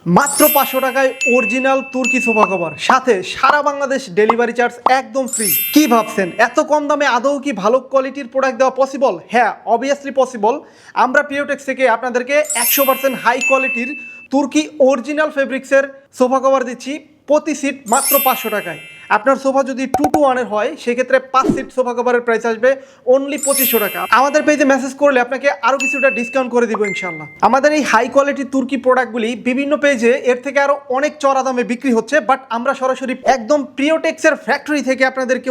মাত্র 500 টাকায় অরিজিনাল তুর্কি সোফা কভার, সাথে সারা বাংলাদেশ ডেলিভারি চার্জ একদম ফ্রি। কি ভাবছেন এত কম দামে আদৌ কি ভালো কোয়ালিটির প্রোডাক্ট দেওয়া পসিবল? হ্যাঁ, অবভিয়াসলি পসিবল। আমরা পিওটেক্স থেকে আপনাদেরকে 100% হাই কোয়ালিটির তুর্কি অরিজিনাল ফেব্রিক্সের সোফা কভার দিচ্ছি, প্রতি সিট মাত্র 500 টাকায়। আপনার সোফা যদি 2-to-1 হয় সেক্ষেত্রে 5 সিট সোফা কভারের প্রাইস আসবে অনলি 2500 টাকা। আমাদের পেজে মেসেজ করলে আপনাকে আরও কিছুটা ডিসকাউন্ট করে দিব ইনশাল্লাহ। আমাদের এই হাই কোয়ালিটির তুর্কি প্রোডাক্টগুলি বিভিন্ন পেজে এর থেকে আরও অনেক চড়া দামে বিক্রি হচ্ছে, বাট আমরা সরাসরি একদম পিওটেক্সের ফ্যাক্টরি থেকে আপনাদেরকে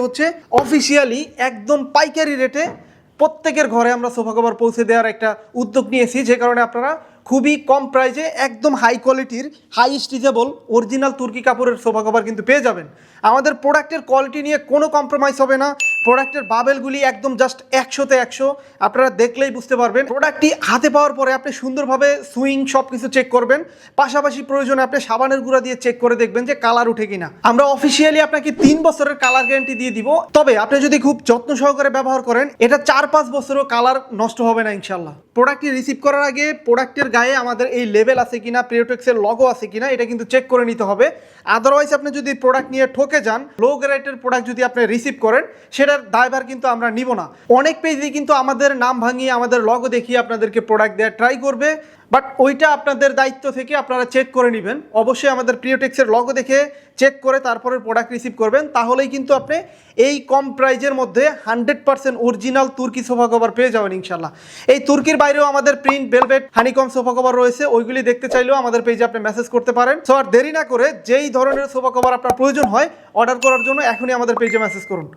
অফিসিয়ালি একদম পাইকারি রেটে প্রত্যেকের ঘরে আমরা সোফা কভার পৌঁছে দেওয়ার একটা উদ্যোগ নিয়েছি, যে কারণে আপনারা খুবই কম প্রাইসে একদম হাই কোয়ালিটির হাই স্টিচেবল অরিজিনাল তুর্কি কাপড়ের সোফা কভার কিন্তু পেয়ে যাবেন। আমাদের প্রোডাক্টের কোয়ালিটি নিয়ে কোনো কম্প্রোমাইজ হবে না। প্রোডাক্টের বাবেলগুলি একদম জাস্ট 100-তে 100, আপনারা দেখলেই বুঝতে পারবেন। প্রোডাক্টটি হাতে পাওয়ার পরে আপনি সুন্দরভাবে সুইং সব কিছু চেক করবেন, পাশাপাশি প্রয়োজনে আপনি সাবানের গুঁড়া দিয়ে চেক করে দেখবেন যে কালার উঠে কিনা। আমরা অফিসিয়ালি আপনাকে 3 বছরের কালার গ্যারান্টি দিয়ে দিব, তবে আপনি যদি খুব যত্ন সহকারে ব্যবহার করেন এটা 4-5 বছরও কালার নষ্ট হবে না ইনশাল্লাহ। প্রোডাক্টটি রিসিভ করার আগে প্রোডাক্টের গায়ে আমাদের এই লেভেল আছে কিনা, পিওটেক্সের লগো আছে কিনা, এটা কিন্তু চেক করে নিতে হবে। আদারওয়াইজ আপনি যদি প্রোডাক্ট নিয়ে ঠকে যান, লো গ্রেডের প্রোডাক্ট যদি আপনি রিসিভ করেন, সেটার দায়ভার কিন্তু আমরা নিব না। অনেক পেজে কিন্তু আমাদের নাম ভাঙিয়ে আমাদের লগো দেখিয়ে আপনাদেরকে প্রোডাক্ট দেওয়ার ট্রাই করবে, বাট ওইটা আপনাদের দায়িত্ব থেকে আপনারা চেক করে নেবেন। অবশ্যই আমাদের পিওটেক্সের লগো দেখে চেক করে তারপরে প্রোডাক্ট রিসিভ করবেন, তাহলেই কিন্তু আপনি এই কম প্রাইজের মধ্যে 100% অরিজিনাল তুর্কি সোফা কভার পেয়ে যাবেন ইনশাল্লাহ। এই তুর্কির বাইরেও আমাদের print, velvet, honeycomb sofa cover রয়েছে, ওইগুলি দেখতে চাইলেও আমাদের পেজে আপনি মেসেজ করতে পারেন। সো আর দেরি না করে যেই ধরনের সোফা কভার আপনার প্রয়োজন হয় অর্ডার করার জন্য এখনই আমাদের পেজে মেসেজ করুন।